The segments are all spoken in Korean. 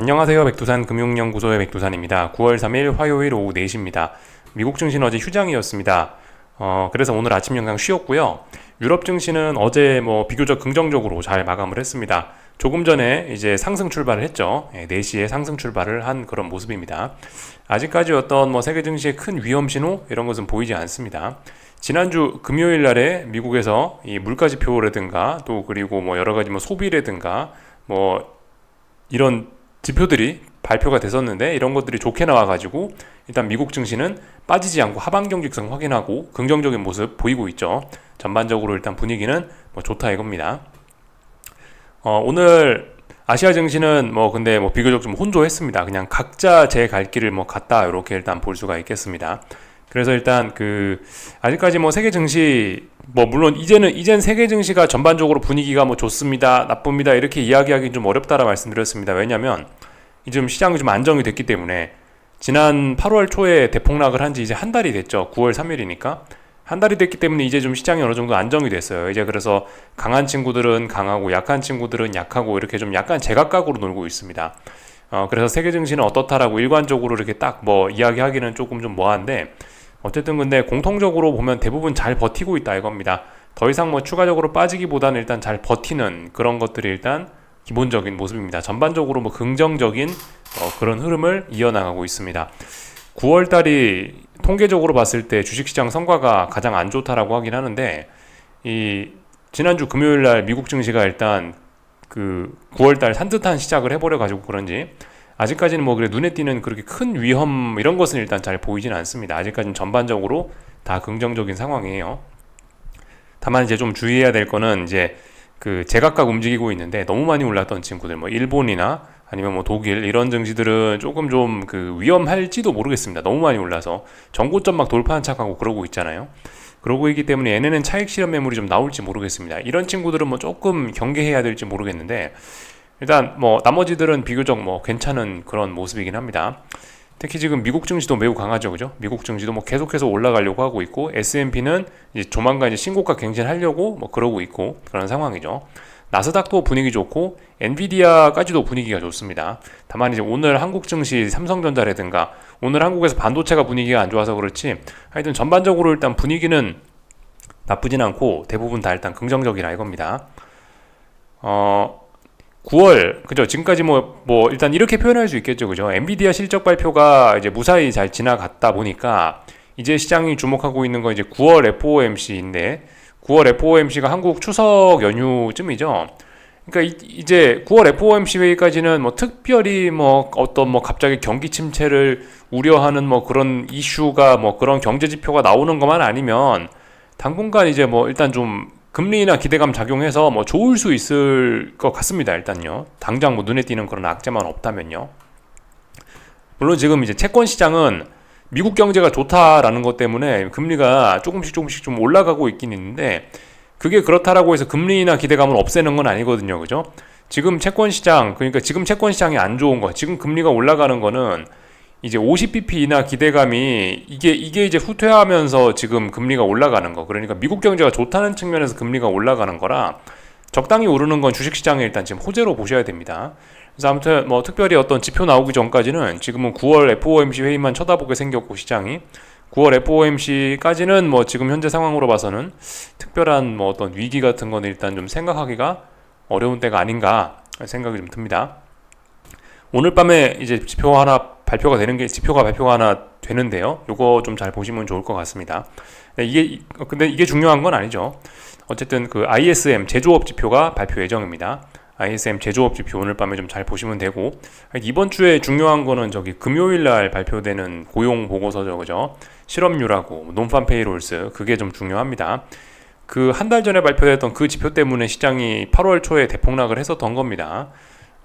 안녕하세요. 백두산 금융연구소의 백두산입니다. 9월 3일 화요일 오후 4시입니다. 미국 증시는 어제 휴장이었습니다. 그래서 오늘 아침 영상 쉬었고요. 유럽 증시는 어제 비교적 긍정적으로 잘 마감을 했습니다. 조금 전에 이제 상승 출발을 했죠. 4시에 상승 출발을 한 그런 모습입니다. 아직까지 어떤 세계 증시의 큰 위험 신호 이런 것은 보이지 않습니다. 지난주 금요일 날에 미국에서 이 물가 지표라든가 또 그리고 여러 가지 소비라든가 이런 지표들이 발표가 됐었는데 이런 것들이 좋게 나와가지고 일단 미국 증시는 빠지지 않고 하방 경직성 확인하고 긍정적인 모습 보이고 있죠. 전반적으로 일단 분위기는 좋다 이겁니다. 오늘 아시아 증시는 근데 비교적 좀 혼조했습니다. 그냥 각자 제 갈 길을 갔다 이렇게 일단 볼 수가 있겠습니다. 그래서 일단 아직까지 세계 증시 물론 이젠 세계 증시가 전반적으로 분위기가 좋습니다, 나쁩니다 이렇게 이야기하기 좀 어렵다라 말씀드렸습니다. 왜냐면 지금 시장이 좀 안정이 됐기 때문에 지난 8월 초에 대폭락을 한 지 이제 한 달이 됐죠. 9월 3일이니까 한 달이 됐기 때문에 이제 좀 시장이 어느 정도 안정이 됐어요. 이제 그래서 강한 친구들은 강하고 약한 친구들은 약하고 이렇게 좀 약간 제각각으로 놀고 있습니다. 그래서 세계 증시는 어떻다라고 일관적으로 이렇게 딱 이야기하기는 조금 좀 뭐한데 어쨌든 근데 공통적으로 보면 대부분 잘 버티고 있다 이겁니다. 더 이상 추가적으로 빠지기보다는 일단 잘 버티는 그런 것들이 일단 기본적인 모습입니다. 전반적으로 긍정적인 그런 흐름을 이어나가고 있습니다. 9월 달이 통계적으로 봤을 때 주식시장 성과가 가장 안 좋다라고 하긴 하는데 이 지난주 금요일 날 미국 증시가 일단 9월 달 산뜻한 시작을 해버려 가지고 그런지 아직까지는 그래 눈에 띄는 그렇게 큰 위험 이런 것은 일단 잘 보이지는 않습니다. 아직까지는 전반적으로 다 긍정적인 상황이에요. 다만 이제 좀 주의해야 될 거는 이제 제각각 움직이고 있는데 너무 많이 올랐던 친구들 일본이나 아니면 독일 이런 증시들은 조금 좀 위험할지도 모르겠습니다. 너무 많이 올라서 전고점 돌파한 척하고 그러고 있잖아요. 그러고 있기 때문에 얘네는 차익 실현 매물이 좀 나올지 모르겠습니다. 이런 친구들은 조금 경계해야 될지 모르겠는데 일단 나머지들은 비교적 괜찮은 그런 모습이긴 합니다. 특히 지금 미국 증시도 매우 강하죠, 그죠? 미국 증시도 계속해서 올라가려고 하고 있고 S&P는 이제 조만간 이제 신고가 갱신하려고 그러고 있고 그런 상황이죠. 나스닥도 분위기 좋고 엔비디아까지도 분위기가 좋습니다. 다만 이제 오늘 한국 증시 삼성전자라든가 오늘 한국에서 반도체가 분위기가 안 좋아서 그렇지 하여튼 전반적으로 일단 분위기는 나쁘진 않고 대부분 다 일단 긍정적이라 이겁니다. 9월 그죠? 지금까지 일단 이렇게 표현할 수 있겠죠, 그죠? 엔비디아 실적 발표가 이제 무사히 잘 지나갔다 보니까 이제 시장이 주목하고 있는 건 이제 9월 FOMC인데 9월 FOMC가 한국 추석 연휴쯤이죠. 그러니까 이제 9월 FOMC 회의까지는 특별히 어떤 갑자기 경기 침체를 우려하는 그런 이슈가 그런 경제 지표가 나오는 것만 아니면 당분간 이제 일단 좀 금리나 기대감 작용해서 좋을 수 있을 것 같습니다. 일단요. 당장 눈에 띄는 그런 악재만 없다면요. 물론 지금 이제 채권 시장은 미국 경제가 좋다라는 것 때문에 금리가 조금씩 좀 올라가고 있긴 있는데 그게 그렇다라고 해서 금리나 기대감을 없애는 건 아니거든요. 그죠? 지금 채권 시장, 그러니까 지금 채권 시장이 안 좋은 거, 지금 금리가 올라가는 거는 이제 50bp 이나 기대감이 이게 이제 후퇴하면서 지금 금리가 올라가는 거. 그러니까 미국 경제가 좋다는 측면에서 금리가 올라가는 거라 적당히 오르는 건 주식시장에 일단 지금 호재로 보셔야 됩니다. 그래서 아무튼 특별히 어떤 지표 나오기 전까지는 지금은 9월 FOMC 회의만 쳐다보게 생겼고 시장이 9월 FOMC까지는 지금 현재 상황으로 봐서는 특별한 어떤 위기 같은 건 일단 좀 생각하기가 어려운 때가 아닌가 생각이 좀 듭니다. 오늘 밤에 이제 지표가 발표가 하나 되는데요. 요거 좀 잘 보시면 좋을 것 같습니다. 근데 이게 중요한 건 아니죠. 어쨌든 ISM 제조업 지표가 발표 예정입니다. ISM 제조업 지표 오늘 밤에 좀 잘 보시면 되고 이번 주에 중요한 거는 금요일 날 발표되는 고용 보고서죠, 그죠? 실업률하고 논팜 페이롤스 그게 좀 중요합니다. 한 달 전에 발표됐던 그 지표 때문에 시장이 8월 초에 대폭락을 했었던 겁니다.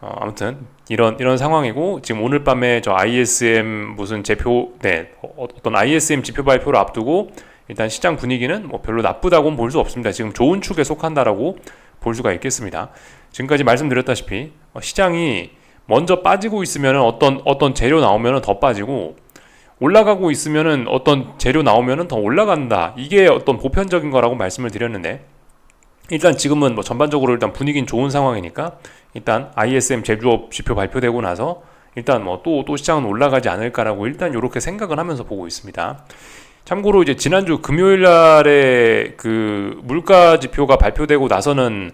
아무튼 이런 상황이고 지금 오늘 밤에 ISM 어떤 ISM 지표 발표를 앞두고 일단 시장 분위기는 별로 나쁘다고는 볼 수 없습니다. 지금 좋은 축에 속한다라고 볼 수가 있겠습니다. 지금까지 말씀드렸다시피 시장이 먼저 빠지고 있으면 어떤 재료 나오면 더 빠지고 올라가고 있으면 어떤 재료 나오면 더 올라간다. 이게 어떤 보편적인 거라고 말씀을 드렸는데 일단 지금은 뭐 전반적으로 일단 분위기는 좋은 상황이니까 일단 ISM 제조업 지표 발표되고 나서 일단 뭐 또 시장은 올라가지 않을까라고 일단 이렇게 생각을 하면서 보고 있습니다. 참고로 이제 지난주 금요일 날에 그 물가 지표가 발표되고 나서는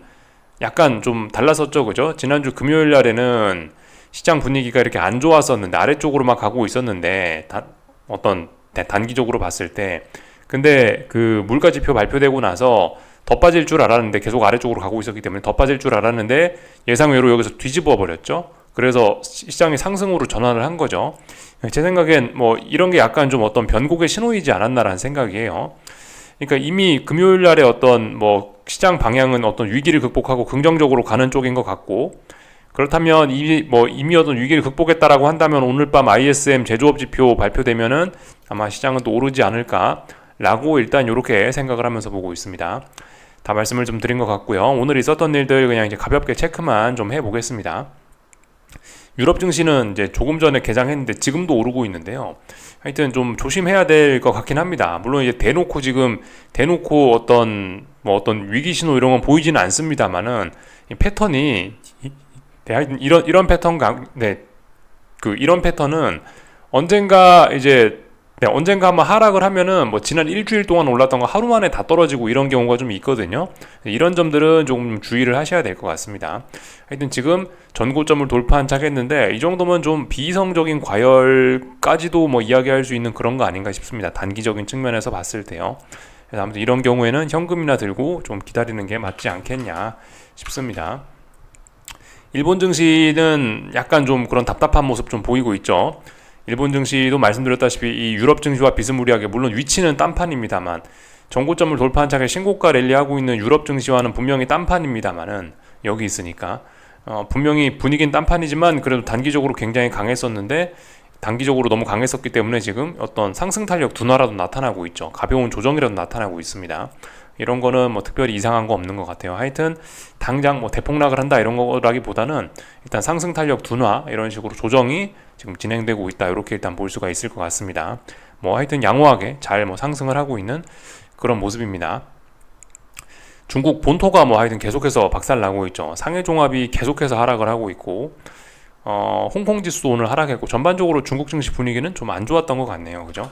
약간 좀 달랐었죠, 그죠? 지난주 금요일 날에는 시장 분위기가 이렇게 안 좋았었는데 아래쪽으로 막 가고 있었는데 어떤 단기적으로 봤을 때 근데 그 물가 지표 발표되고 나서 더 빠질 줄 알았는데 계속 아래쪽으로 가고 있었기 때문에 더 빠질 줄 알았는데 예상외로 여기서 뒤집어 버렸죠. 그래서 시장이 상승으로 전환을 한 거죠. 제 생각엔 뭐 이런 게 약간 좀 어떤 변곡의 신호이지 않았나라는 생각이에요. 그러니까 이미 금요일 날에 어떤 뭐 시장 방향은 어떤 위기를 극복하고 긍정적으로 가는 쪽인 것 같고, 그렇다면 이미 어떤 위기를 극복했다라고 한다면 오늘 밤 ISM 제조업 지표 발표되면은 아마 시장은 또 오르지 않을까라고 일단 이렇게 생각을 하면서 보고 있습니다. 다 말씀을 좀 드린 것 같고요. 오늘 있었던 일들 그냥 이제 가볍게 체크만 좀 해보겠습니다. 유럽 증시는 이제 조금 전에 개장했는데 지금도 오르고 있는데요. 하여튼 좀 조심해야 될 것 같긴 합니다. 물론 이제 대놓고 어떤 위기 신호 이런 건 보이지는 않습니다만은 이 패턴이 하여튼 이런 이런 패턴은 언젠가 한번 하락을 하면은 뭐 지난 일주일 동안 올랐던 거 하루 만에 다 떨어지고 이런 경우가 좀 있거든요. 이런 점들은 조금 주의를 하셔야 될 것 같습니다. 하여튼 지금 전고점을 돌파한 차겠는데 이 정도면 좀 비이성적인 과열까지도 뭐 이야기할 수 있는 그런 거 아닌가 싶습니다. 단기적인 측면에서 봤을 때요. 그래서 아무튼 이런 경우에는 현금이나 들고 좀 기다리는 게 맞지 않겠냐 싶습니다. 일본 증시는 약간 좀 그런 답답한 모습 좀 보이고 있죠. 일본 증시도 말씀드렸다시피 이 유럽 증시와 비스무리하게 물론 위치는 딴판입니다만 전고점을 돌파한 차게 신고가 랠리하고 있는 유럽 증시와는 분명히 딴판입니다만은 여기 있으니까 분명히 분위기는 딴판이지만 그래도 단기적으로 굉장히 강했었는데 단기적으로 너무 강했었기 때문에 지금 어떤 상승 탄력 둔화라도 나타나고 있죠. 가벼운 조정이라도 나타나고 있습니다. 이런 거는 뭐 특별히 이상한 거 없는 것 같아요. 하여튼 당장 뭐 대폭락을 한다 이런 거라기보다는 일단 상승 탄력 둔화 이런 식으로 조정이 지금 진행되고 있다 이렇게 일단 볼 수가 있을 것 같습니다. 뭐 하여튼 양호하게 잘 뭐 상승을 하고 있는 그런 모습입니다. 중국 본토가 뭐 하여튼 계속해서 박살나고 있죠. 상해 종합이 계속해서 하락을 하고 있고 홍콩 지수도 오늘 하락했고 전반적으로 중국 증시 분위기는 좀 안 좋았던 것 같네요. 그죠?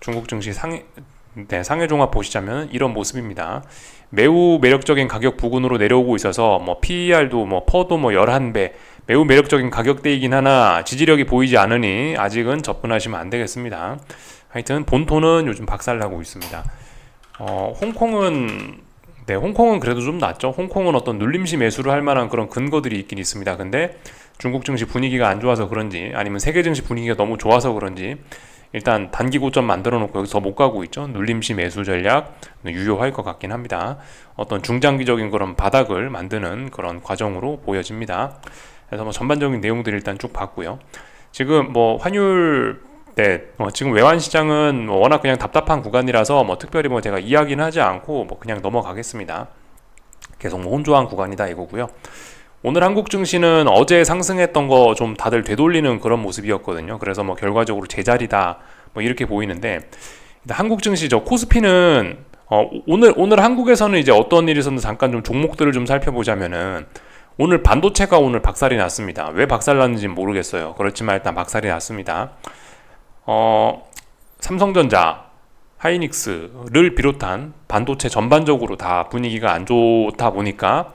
중국 증시 상해 종합 보시자면 이런 모습입니다. 매우 매력적인 가격 부근으로 내려오고 있어서 뭐 PER도 뭐 퍼도 뭐 11배 매우 매력적인 가격대이긴 하나 지지력이 보이지 않으니 아직은 접근하시면 안 되겠습니다. 하여튼 본토는 요즘 박살나고 있습니다. 홍콩은 그래도 좀 낫죠. 홍콩은 어떤 눌림시 매수를 할 만한 그런 근거들이 있긴 있습니다. 근데 중국 증시 분위기가 안 좋아서 그런지 아니면 세계 증시 분위기가 너무 좋아서 그런지 일단 단기 고점 만들어 놓고 여기서 못 가고 있죠. 눌림시 매수 전략 유효할 것 같긴 합니다. 어떤 중장기적인 그런 바닥을 만드는 그런 과정으로 보여집니다. 그래서 뭐 전반적인 내용들을 일단 쭉 봤고요. 지금 뭐 환율 지금 외환 시장은 뭐 워낙 그냥 답답한 구간이라서 뭐 특별히 뭐 제가 이야기는 하지 않고 뭐 그냥 넘어가겠습니다. 계속 뭐 혼조한 구간이다 이거고요. 오늘 한국 증시는 어제 상승했던 거 좀 다들 되돌리는 그런 모습이었거든요. 그래서 뭐 결과적으로 제자리다 뭐 이렇게 보이는데 한국 증시 코스피는 오늘 한국에서는 이제 어떤 일이 있었는지 잠깐 좀 종목들을 좀 살펴보자면은 오늘 반도체가 오늘 박살이 났습니다. 왜 박살 났는지는 모르겠어요. 그렇지만 일단 박살이 났습니다. 삼성전자, 하이닉스를 비롯한 반도체 전반적으로 다 분위기가 안 좋다 보니까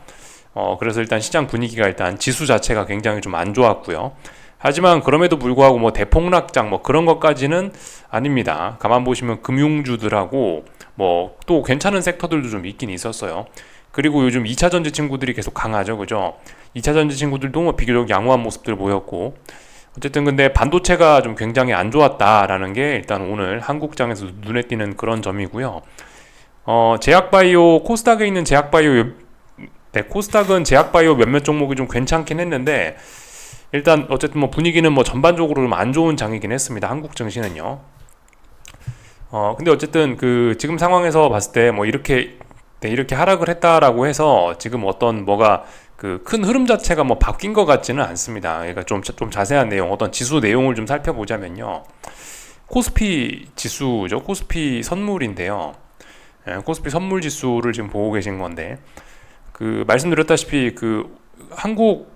그래서 일단 시장 분위기가 일단 지수 자체가 굉장히 좀 안 좋았고요. 하지만 그럼에도 불구하고 뭐 대폭락장 뭐 그런 것까지는 아닙니다. 가만 보시면 금융주들하고 뭐 또 괜찮은 섹터들도 좀 있긴 있었어요. 그리고 요즘 2차 전지 친구들이 계속 강하죠. 그죠? 2차 전지 친구들도 뭐 비교적 양호한 모습들 보였고 어쨌든 근데 반도체가 좀 굉장히 안 좋았다라는 게 일단 오늘 한국장에서 눈에 띄는 그런 점이고요. 제약바이오 코스닥에 있는 코스닥은 제약바이오 몇몇 종목이 좀 괜찮긴 했는데 일단 어쨌든 뭐 분위기는 뭐 전반적으로 좀 안 좋은 장이긴 했습니다. 한국 증시는요. 근데 어쨌든 그 지금 상황에서 봤을 때 뭐 이렇게 하락을 했다라고 해서 지금 어떤 뭐가 그 큰 흐름 자체가 뭐 바뀐 것 같지는 않습니다. 그러니까 좀 자세한 내용, 어떤 지수 내용을 좀 살펴보자면요. 코스피 지수죠. 코스피 선물인데요. 코스피 선물 지수를 지금 보고 계신 건데 그 말씀드렸다시피 그 한국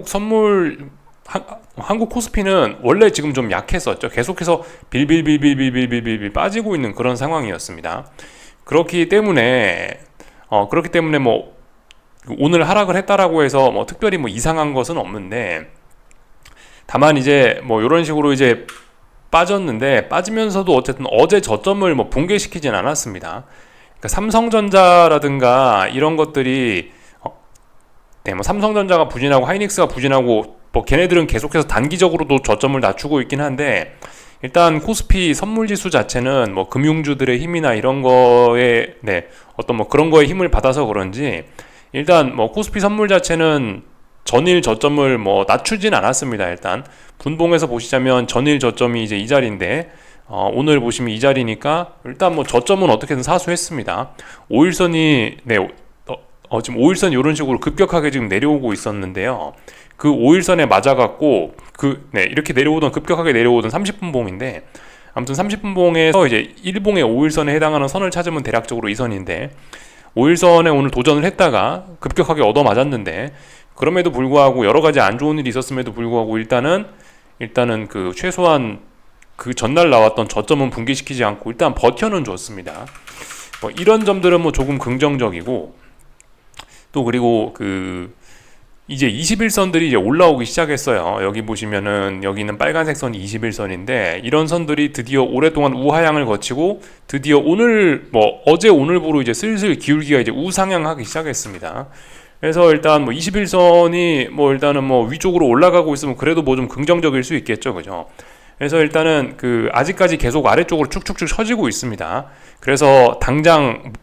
선물 한국 코스피는 원래 지금 좀 약했었죠. 계속해서 빌빌빌빌빌빌빌빌 빠지고 있는 그런 상황이었습니다. 그렇기 때문에 뭐 오늘 하락을 했다라고 해서 뭐 특별히 뭐 이상한 것은 없는데, 다만 이제 뭐 이런 식으로 이제 빠졌는데, 빠지면서도 어쨌든 어제 저점을 뭐 붕괴시키진 않았습니다. 그러니까 삼성전자라든가 이런 것들이 뭐 삼성전자가 부진하고 하이닉스가 부진하고 뭐 걔네들은 계속해서 단기적으로도 저점을 낮추고 있긴 한데, 일단 코스피 선물지수 자체는 뭐 금융주들의 힘이나 이런 거에 어떤 뭐 그런 거에 힘을 받아서 그런지 일단 뭐 코스피 선물 자체는 전일 저점을 뭐 낮추진 않았습니다. 일단 분봉에서 보시자면 전일 저점이 이제 이 자리인데, 오늘 보시면 이 자리니까 일단 뭐 저점은 어떻게든 사수했습니다. 5일선이 지금 5일선이 이런 식으로 급격하게 지금 내려오고 있었는데요. 그 5일선에 맞아갖고 이렇게 급격하게 내려오던 30분 봉인데, 아무튼 30분 봉에서 이제 1봉의 5일선에 해당하는 선을 찾으면 대략적으로 이 선인데, 5일선에 오늘 도전을 했다가 급격하게 얻어맞았는데, 그럼에도 불구하고 여러 가지 안 좋은 일이 있었음에도 불구하고 일단은 그 최소한 그 전날 나왔던 저점은 붕괴시키지 않고 일단 버텨는 줬습니다. 뭐 이런 점들은 뭐 조금 긍정적이고, 또 그리고 이제 21선들이 이제 올라오기 시작했어요. 여기 보시면은 여기는 빨간색 선이 21선인데, 이런 선들이 드디어 오랫동안 우하향을 거치고 드디어 어제 오늘부로 이제 슬슬 기울기가 이제 우상향하기 시작했습니다. 그래서 일단 뭐 21선이 뭐 일단은 뭐 위쪽으로 올라가고 있으면 그래도 뭐 좀 긍정적일 수 있겠죠, 그죠? 그래서 일단은 아직까지 계속 아래쪽으로 축축축 처지고 있습니다. 그래서 당장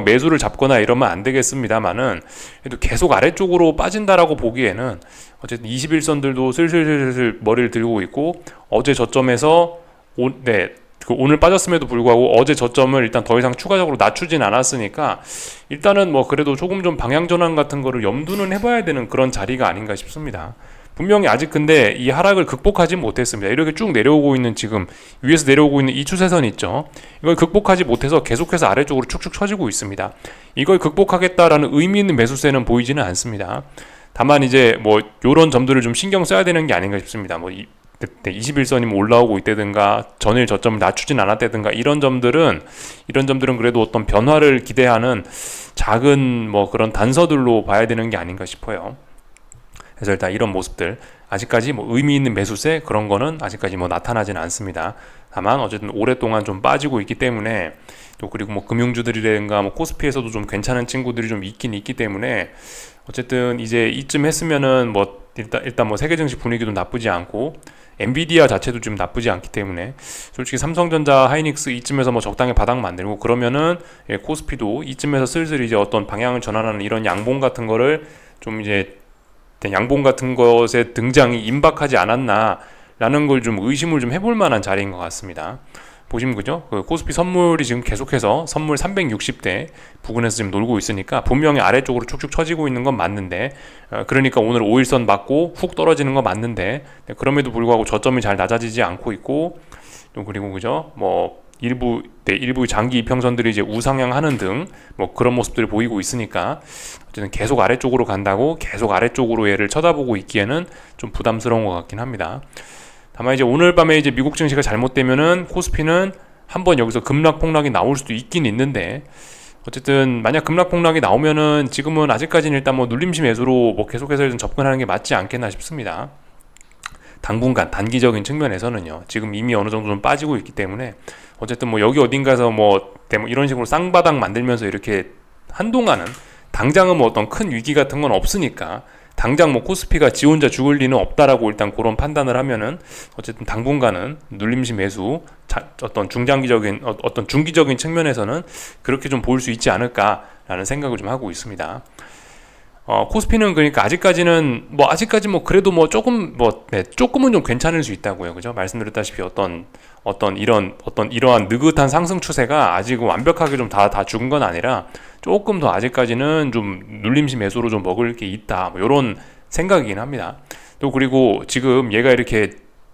매수를 잡거나 이러면 안 되겠습니다만은, 그래도 계속 아래쪽으로 빠진다라고 보기에는 어쨌든 21선들도 슬슬 머리를 들고 있고, 어제 저점에서 오늘 빠졌음에도 불구하고 어제 저점을 일단 더 이상 추가적으로 낮추진 않았으니까, 일단은 뭐 그래도 조금 좀 방향 전환 같은 거를 염두는 해봐야 되는 그런 자리가 아닌가 싶습니다. 분명히 아직 근데 이 하락을 극복하지 못했습니다. 이렇게 쭉 내려오고 있는, 지금 위에서 내려오고 있는 이 추세선 있죠, 이걸 극복하지 못해서 계속해서 아래쪽으로 축축 처지고 있습니다. 이걸 극복하겠다라는 의미 있는 매수세는 보이지는 않습니다. 다만 이제 뭐 요런 점들을 좀 신경 써야 되는 게 아닌가 싶습니다. 뭐 21선이 뭐 올라오고 있다든가 전일 저점을 낮추진 않았다든가 이런 점들은 그래도 어떤 변화를 기대하는 작은 뭐 그런 단서들로 봐야 되는 게 아닌가 싶어요. 그래서 일단 이런 모습들, 아직까지 뭐 의미 있는 매수세 그런 거는 아직까지 뭐 나타나지는 않습니다. 다만 어쨌든 오랫동안 좀 빠지고 있기 때문에, 또 그리고 뭐 금융주들이라든가 뭐 코스피에서도 좀 괜찮은 친구들이 좀 있긴 있기 때문에, 어쨌든 이제 이쯤 했으면은 뭐 일단 뭐 세계 증시 분위기도 나쁘지 않고 엔비디아 자체도 좀 나쁘지 않기 때문에, 솔직히 삼성전자, 하이닉스 이쯤에서 뭐 적당히 바닥 만들고 그러면은 코스피도 이쯤에서 슬슬 이제 어떤 방향을 전환하는 이런 양봉 같은 거를 좀 이제 양봉 같은 것의 등장이 임박하지 않았나라는 걸 좀 의심을 좀 해볼 만한 자리인 것 같습니다. 보시면 그죠? 코스피 선물이 지금 계속해서 선물 360대 부근에서 지금 놀고 있으니까 분명히 아래쪽으로 축축 처지고 있는 건 맞는데, 그러니까 오늘 5일선 맞고 훅 떨어지는 건 맞는데, 그럼에도 불구하고 저점이 잘 낮아지지 않고 있고, 또 그리고 그죠? 뭐 일부 장기 이평선들이 이제 우상향하는 등 뭐 그런 모습들이 보이고 있으니까, 어쨌든 계속 아래쪽으로 간다고 계속 아래쪽으로 얘를 쳐다보고 있기에는 좀 부담스러운 것 같긴 합니다. 다만 이제 오늘 밤에 이제 미국 증시가 잘못되면은 코스피는 한번 여기서 급락폭락이 나올 수도 있긴 있는데, 어쨌든 만약 급락폭락이 나오면은 지금은 아직까지는 일단 뭐 눌림시 매수로 뭐 계속해서 좀 접근하는 게 맞지 않겠나 싶습니다. 당분간 단기적인 측면에서는요. 지금 이미 어느 정도 좀 빠지고 있기 때문에, 어쨌든 뭐 여기 어딘가에서 뭐 이런 식으로 쌍바닥 만들면서 이렇게 한동안은, 당장은 뭐 어떤 큰 위기 같은 건 없으니까 당장 뭐 코스피가 지 혼자 죽을 리는 없다라고 일단 그런 판단을 하면은, 어쨌든 당분간은 눌림시 매수, 어떤 중기적인 측면에서는 그렇게 좀 보일 수 있지 않을까라는 생각을 좀 하고 있습니다. 코스피는 그러니까 아직까지는 그래도 뭐 조금은 좀 괜찮을 수 있다고요. 그죠? 말씀드렸다시피 이러한 느긋한 상승 추세가 아직 완벽하게 좀 다 죽은 건 아니라, 조금 더 아직까지는 좀 눌림시 매수로 좀 먹을 게 있다, 뭐 이런 생각이긴 합니다. 또 그리고 지금 얘가 이렇게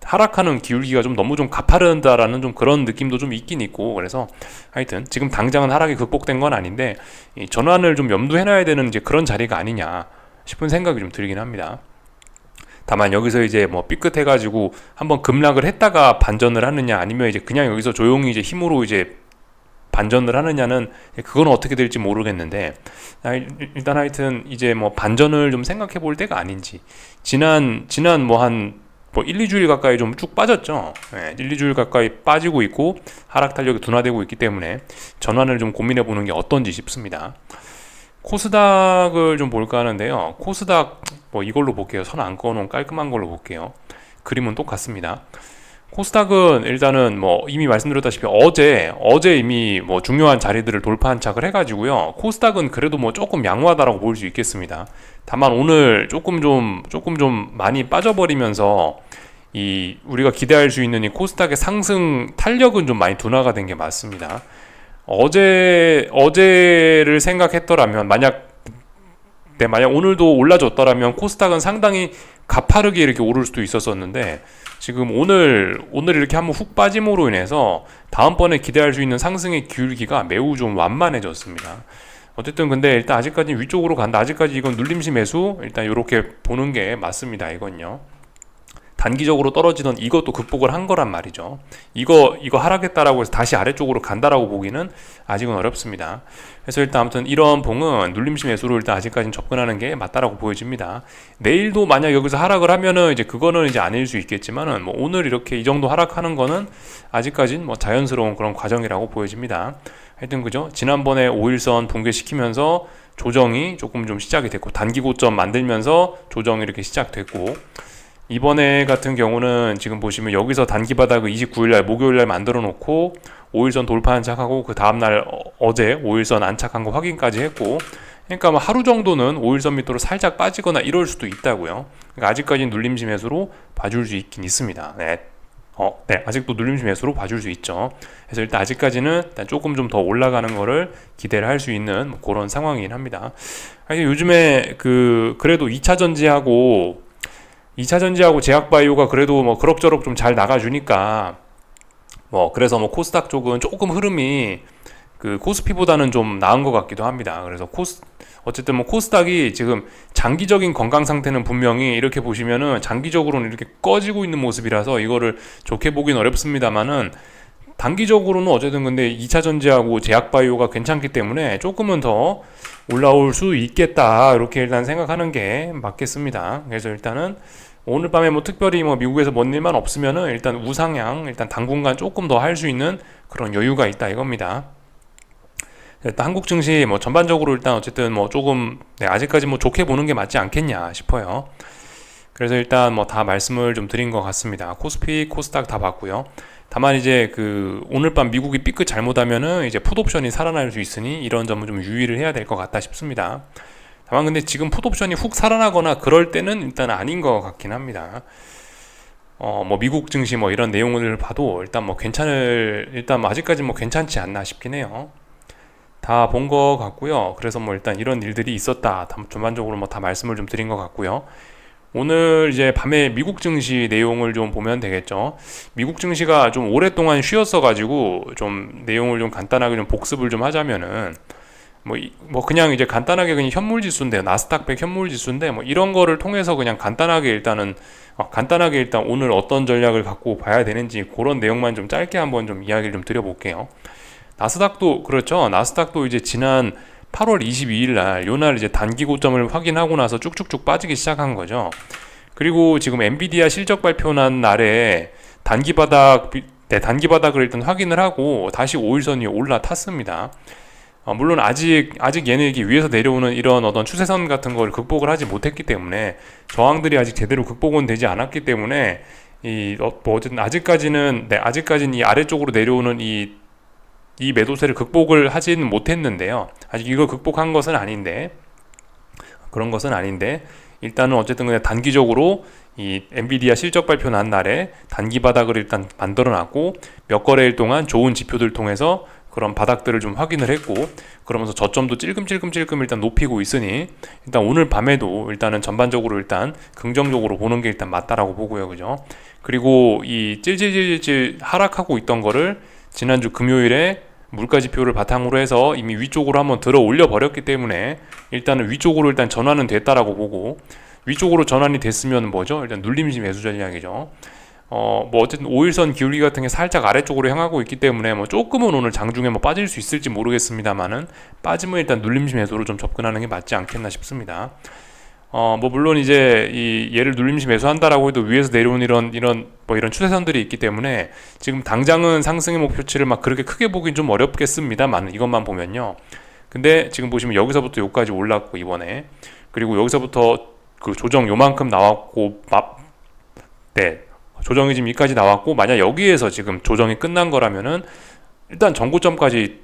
하락하는 기울기가 좀 너무 좀 가파른다라는 좀 그런 느낌도 좀 있긴 있고, 그래서 하여튼 지금 당장은 하락이 극복된 건 아닌데 이 전환을 좀 염두해놔야 되는 이제 그런 자리가 아니냐 싶은 생각이 좀 들긴 합니다. 다만 여기서 이제 뭐 삐끗해가지고 한번 급락을 했다가 반전을 하느냐, 아니면 이제 그냥 여기서 조용히 이제 힘으로 이제 반전을 하느냐는 그건 어떻게 될지 모르겠는데, 일단 하여튼 이제 뭐 반전을 좀 생각해 볼 때가 아닌지, 지난 뭐 한 뭐 1, 2주일 가까이 좀 쭉 빠졌죠. 1, 2주일 가까이 빠지고 있고 하락 탄력이 둔화되고 있기 때문에 전환을 좀 고민해 보는 게 어떤지 싶습니다. 코스닥을 좀 볼까 하는데요. 코스닥 뭐 이걸로 볼게요. 선 안 그어놓은 깔끔한 걸로 볼게요. 그림은 똑같습니다. 코스닥은 일단은 뭐 이미 말씀드렸다시피 어제 이미 뭐 중요한 자리들을 돌파한착을 해가지고요. 코스닥은 그래도 뭐 조금 양호하다라고 볼 수 있겠습니다. 다만 오늘 조금 좀 많이 빠져버리면서 이 우리가 기대할 수 있는 이 코스닥의 상승 탄력은 좀 많이 둔화가 된 게 맞습니다. 어제를 생각했더라면 만약 오늘도 올라줬더라면 코스닥은 상당히 가파르게 이렇게 오를 수도 있었었는데, 지금 오늘 이렇게 한번 훅 빠짐으로 인해서 다음번에 기대할 수 있는 상승의 기울기가 매우 좀 완만해졌습니다. 어쨌든 근데 일단 아직까지 위쪽으로 간다. 아직까지 이건 눌림시 매수, 일단 이렇게 보는 게 맞습니다. 이건요. 단기적으로 떨어지던 이것도 극복을 한 거란 말이죠. 이거 하락했다라고 해서 다시 아래쪽으로 간다라고 보기는 아직은 어렵습니다. 그래서 일단 아무튼 이런 봉은 눌림시 매수로 일단 아직까지는 접근하는 게 맞다라고 보여집니다. 내일도 만약 여기서 하락을 하면은 이제 그거는 이제 아닐 수 있겠지만은 뭐 오늘 이렇게 이 정도 하락하는 거는 아직까지는 뭐 자연스러운 그런 과정이라고 보여집니다. 하여튼 그죠? 지난번에 5일선 붕괴시키면서 조정이 조금 좀 시작이 됐고, 단기 고점 만들면서 조정이 이렇게 시작됐고, 이번에 같은 경우는 지금 보시면 여기서 단기 바닥을 29일날 목요일날 만들어 놓고 5일선 돌파 안착하고 그 다음날 어제 5일선 안착한 거 확인까지 했고, 그러니까 뭐 하루 정도는 5일선 밑으로 살짝 빠지거나 이럴 수도 있다고요. 그러니까 아직까지는 눌림시 매수로 봐줄 수 있긴 있습니다. 네, 아직도 눌림시 매수로 봐줄 수 있죠. 그래서 일단 아직까지는 일단 조금 좀 더 올라가는 거를 기대를 할 수 있는 뭐 그런 상황이긴 합니다. 요즘에 그래도 2차 전지하고 제약바이오가 그래도 뭐 그럭저럭 좀 잘 나가주니까, 뭐 그래서 뭐 코스닥 쪽은 조금 흐름이 코스피보다는 좀 나은 것 같기도 합니다. 그래서 어쨌든 뭐 코스닥이 지금 장기적인 건강 상태는 분명히 이렇게 보시면은 장기적으로는 이렇게 꺼지고 있는 모습이라서 이거를 좋게 보긴 어렵습니다만은, 단기적으로는 어쨌든 근데 2차 전지하고 제약바이오가 괜찮기 때문에 조금은 더 올라올 수 있겠다, 이렇게 일단 생각하는 게 맞겠습니다. 그래서 일단은 오늘 밤에 뭐 특별히 뭐 미국에서 뭔 일만 없으면은 일단 우상향, 일단 당분간 조금 더 할 수 있는 그런 여유가 있다 이겁니다. 일단 한국 증시 뭐 전반적으로 일단 어쨌든 뭐 조금 아직까지 뭐 좋게 보는 게 맞지 않겠냐 싶어요. 그래서 일단 뭐 다 말씀을 좀 드린 것 같습니다. 코스피, 코스닥 다 봤고요. 다만 이제 오늘 밤 미국이 삐끗 잘못하면은 이제 풋옵션이 살아날 수 있으니 이런 점은 좀 유의를 해야 될 것 같다 싶습니다. 다만 근데 지금 풋옵션이 훅 살아나거나 그럴 때는 일단 아닌 것 같긴 합니다. 뭐 미국 증시 뭐 이런 내용을 봐도 일단 뭐 일단 뭐 아직까지 뭐 괜찮지 않나 싶긴 해요. 다 본 것 같고요. 그래서 뭐 일단 이런 일들이 있었다, 전반적으로 뭐 다 말씀을 좀 드린 것 같고요. 오늘 이제 밤에 미국 증시 내용을 좀 보면 되겠죠. 미국 증시가 좀 오랫동안 쉬었어 가지고 좀 내용을 좀 간단하게 좀 복습을 좀 하자면은, 뭐 그냥 이제 간단하게 그냥 현물 지수인데, 나스닥 100 현물 지수인데, 뭐 이런 거를 통해서 그냥 간단하게 일단 오늘 어떤 전략을 갖고 봐야 되는지 그런 내용만 좀 짧게 한번 좀 이야기를 좀 드려볼게요. 나스닥도 그렇죠. 나스닥도 이제 지난 8월 22일 날, 요날 이제 단기 고점을 확인하고 나서 쭉쭉쭉 빠지기 시작한 거죠. 그리고 지금 엔비디아 실적 발표 난 날에 단기 바닥을 일단 확인을 하고 다시 5일선 위에 올라탔습니다. 물론 아직 얘네 이게 위에서 내려오는 이런 어떤 추세선 같은 걸 극복을 하지 못했기 때문에, 저항들이 아직 제대로 극복은 되지 않았기 때문에 어쨌든 아직까지는 이 아래쪽으로 내려오는 이 매도세를 극복을 하지는 못했는데요. 아직 이걸 극복한 것은 아닌데, 일단은 어쨌든 그냥 단기적으로 이 엔비디아 실적 발표 난 날에 단기 바닥을 일단 만들어 놨고, 몇 거래일 동안 좋은 지표들 통해서 그런 바닥들을 좀 확인을 했고, 그러면서 저점도 찔끔찔끔 일단 높이고 있으니 일단 오늘 밤에도 일단은 전반적으로 일단 긍정적으로 보는 게 일단 맞다라고 보고요. 그죠? 그리고 이 찔찔찔찔 하락하고 있던 거를 지난주 금요일에 물가지표를 바탕으로 해서 이미 위쪽으로 한번 들어 올려 버렸기 때문에 일단은 위쪽으로 일단 전환은 됐다라고 보고, 위쪽으로 전환이 됐으면 뭐죠? 일단 눌림시 매수 전략이죠. 뭐 어쨌든 5일선 기울기 같은 게 살짝 아래쪽으로 향하고 있기 때문에 뭐 조금은 오늘 장중에 뭐 빠질 수 있을지 모르겠습니다만은, 빠지면 일단 눌림시 매도로 좀 접근하는 게 맞지 않겠나 싶습니다. 뭐 물론 이제 이 얘를 눌림시 매수한다라고 해도 위에서 내려온 이런 추세선들이 있기 때문에 지금 당장은 상승의 목표치를 막 그렇게 크게 보긴 좀 어렵겠습니다만, 이것만 보면요. 근데 지금 보시면 여기서부터 여기까지 올랐고 이번에, 그리고 여기서부터 그 조정 요만큼 나왔고 네, 조정이 지금 여기까지 나왔고, 만약 여기에서 지금 조정이 끝난 거라면은 일단 전고점까지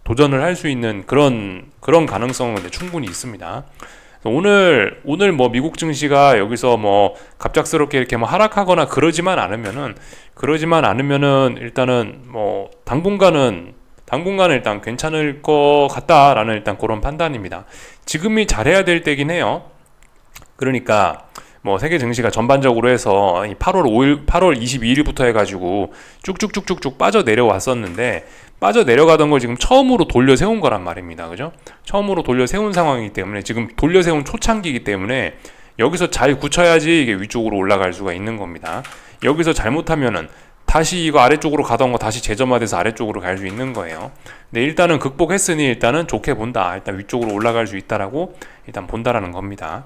도전을 할 수 있는 그런 가능성은 충분히 있습니다. 오늘 뭐 미국 증시가 여기서 뭐 갑작스럽게 이렇게 뭐 하락하거나 그러지만 않으면은 일단은 뭐 당분간은 일단 괜찮을 것 같다라는 일단 그런 판단입니다. 지금이 잘해야 될 때긴 해요. 그러니까 뭐 세계 증시가 전반적으로 해서 8월 22일부터 해가지고 쭉쭉쭉쭉쭉 빠져 내려왔었는데, 빠져 내려가던 걸 지금 처음으로 돌려 세운 거란 말입니다. 그죠? 처음으로 돌려 세운 상황이기 때문에, 지금 돌려 세운 초창기이기 때문에 여기서 잘 굳혀야지 이게 위쪽으로 올라갈 수가 있는 겁니다. 여기서 잘못하면은 다시 이거 아래쪽으로 가던 거 다시 재점화돼서 아래쪽으로 갈 수 있는 거예요. 근데 일단은 극복했으니 일단은 좋게 본다. 일단 위쪽으로 올라갈 수 있다라고 일단 본다라는 겁니다.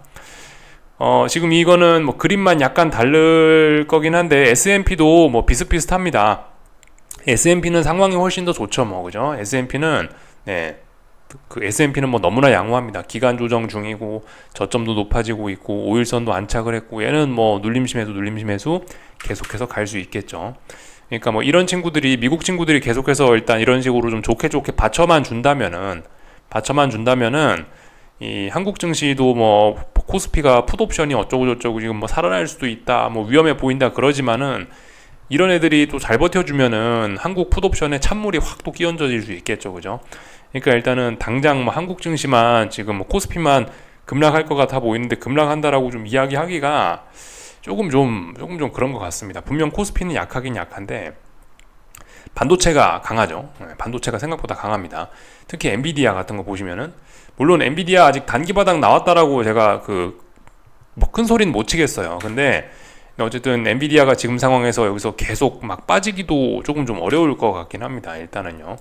지금 이거는 뭐 그림만 약간 다를 거긴 한데 S&P도 뭐 비슷비슷합니다. S&P는 상황이 훨씬 더 좋죠, 뭐 그죠? S&P는 그 S&P는 뭐 너무나 양호합니다. 기간 조정 중이고 저점도 높아지고 있고 5일선도 안착을 했고, 얘는 뭐 눌림시 매수 계속해서 갈 수 있겠죠. 그러니까 뭐 이런 친구들이, 미국 친구들이 계속해서 일단 이런 식으로 좀 좋게 받쳐만 준다면은 이 한국 증시도 뭐 코스피가 풋옵션이 어쩌고저쩌고 지금 뭐 살아날 수도 있다, 뭐 위험해 보인다 그러지만은, 이런 애들이 또 잘 버텨주면은 한국 풋옵션에 찬물이 확 또 끼얹어질 수 있겠죠. 그죠? 그러니까 일단은 당장 뭐 한국 증시만 지금 뭐 코스피만 급락할 것 같아 보이는데 급락한다라고 좀 이야기하기가 조금 좀 그런 것 같습니다. 분명 코스피는 약하긴 약한데 반도체가 강하죠. 반도체가 생각보다 강합니다. 특히 엔비디아 같은 거 보시면은, 물론 엔비디아 아직 단기 바닥 나왔다라고 제가 뭐 큰 소리는 못 치겠어요. 근데 어쨌든 엔비디아가 지금 상황에서 여기서 계속 막 빠지기도 조금 좀 어려울 것 같긴 합니다. 일단은요.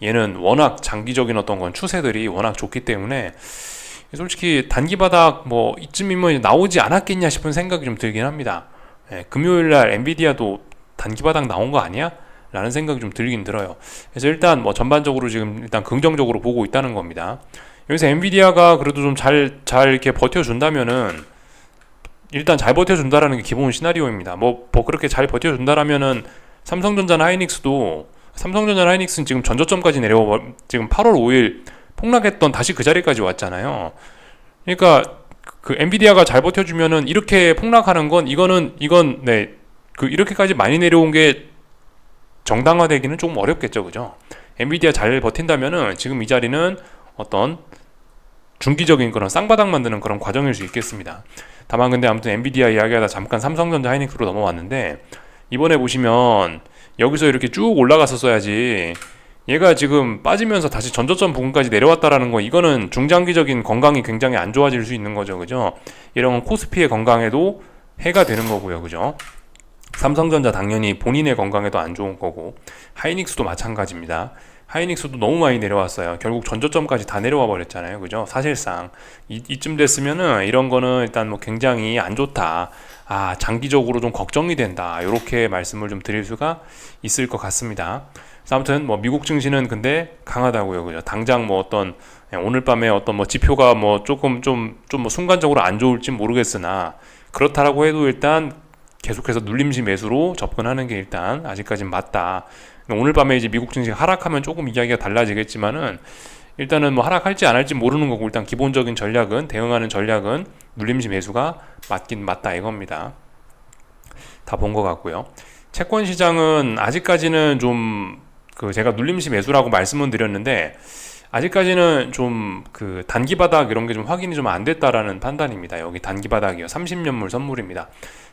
얘는 워낙 장기적인 어떤 건 추세들이 워낙 좋기 때문에 솔직히 단기 바닥 뭐 이쯤이면 나오지 않았겠냐 싶은 생각이 좀 들긴 합니다. 금요일날 엔비디아도 단기 바닥 나온 거 아니야? 라는 생각이 좀 들긴 들어요. 그래서 일단 뭐 전반적으로 지금 일단 긍정적으로 보고 있다는 겁니다. 여기서 엔비디아가 그래도 좀 잘 이렇게 버텨준다면은, 일단 잘 버텨준다라는 게 기본 시나리오입니다. 뭐 그렇게 잘 버텨준다라면은 삼성전자나 하이닉스는 지금 전저점까지 내려와, 지금 8월 5일 폭락했던 다시 그 자리까지 왔잖아요. 그러니까 그 엔비디아가 잘 버텨주면은 이렇게 폭락하는 건 이건 이렇게까지 많이 내려온 게 정당화되기는 조금 어렵겠죠, 그죠? 엔비디아 잘 버틴다면은 지금 이 자리는 어떤 중기적인 그런 쌍바닥 만드는 그런 과정일 수 있겠습니다. 다만 근데 아무튼 엔비디아 이야기하다 잠깐 삼성전자 하이닉스로 넘어왔는데, 이번에 보시면 여기서 이렇게 쭉 올라갔었어야지 얘가 지금 빠지면서 다시 전저점 부근까지 내려왔다라는 거, 이거는 중장기적인 건강이 굉장히 안 좋아질 수 있는 거죠, 그죠? 이런 건 코스피의 건강에도 해가 되는 거고요, 그죠? 삼성전자 당연히 본인의 건강에도 안 좋은 거고, 하이닉스도 마찬가지입니다. 하이닉스도 너무 많이 내려왔어요. 결국 전저점까지 다 내려와 버렸잖아요, 그죠? 사실상 이쯤 됐으면은 이런 거는 일단 뭐 굉장히 안 좋다, 장기적으로 좀 걱정이 된다, 이렇게 말씀을 좀 드릴 수가 있을 것 같습니다. 아무튼 뭐 미국 증시는 근데 강하다고요, 그죠? 당장 뭐 어떤 오늘 밤에 어떤 뭐 지표가 뭐 조금 좀 뭐 순간적으로 안 좋을지 모르겠으나, 그렇다라고 해도 일단 계속해서 눌림시 매수로 접근하는 게 일단 아직까진 맞다. 오늘 밤에 이제 미국 증시가 하락하면 조금 이야기가 달라지겠지만은, 일단은 뭐 하락할지 안 할지 모르는 거고, 일단 기본적인 전략은, 대응하는 전략은 눌림시 매수가 맞긴 맞다 이겁니다. 다 본 것 같고요. 채권 시장은 아직까지는 좀 그 제가 눌림시 매수라고 말씀은 드렸는데 아직까지는 좀 그 단기 바닥 이런 게 좀 확인이 좀 안 됐다라는 판단입니다. 여기 단기 바닥이요. 30년물 선물입니다.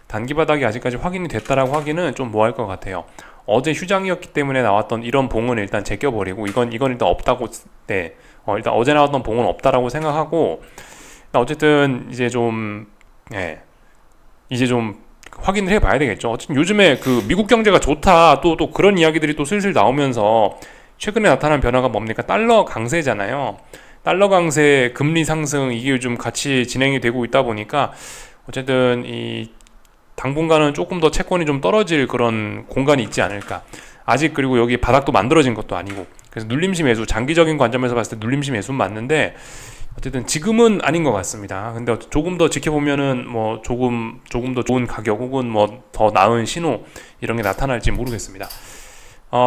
단기 바닥이 아직까지 확인이 됐다라고 하기는 좀 뭐 할 것 같아요. 어제 휴장이었기 때문에 나왔던 이런 봉은 일단 제껴버리고 이건 일단 없다고. 네. 일단 어제 나왔던 봉은 없다라고 생각하고 어쨌든 이제 좀 예. 이제 좀 확인을 해봐야 되겠죠. 어쨌든 요즘에 그 미국 경제가 좋다 또 그런 이야기들이 또 슬슬 나오면서 최근에 나타난 변화가 뭡니까? 달러 강세잖아요. 달러 강세, 금리 상승 이게 요즘 같이 진행이 되고 있다 보니까 어쨌든 이 당분간은 조금 더 채권이 좀 떨어질 그런 공간이 있지 않을까. 아직 그리고 여기 바닥도 만들어진 것도 아니고 그래서 눌림시 매수, 장기적인 관점에서 봤을 때 눌림시 매수는 맞는데 어쨌든 지금은 아닌 것 같습니다. 근데 조금 더 지켜보면은 뭐 조금 더 좋은 가격 혹은 뭐 더 나은 신호 이런 게 나타날지 모르겠습니다.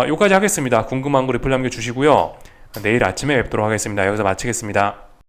여기까지 하겠습니다. 궁금한 거 리플 남겨주시고요. 내일 아침에 뵙도록 하겠습니다. 여기서 마치겠습니다.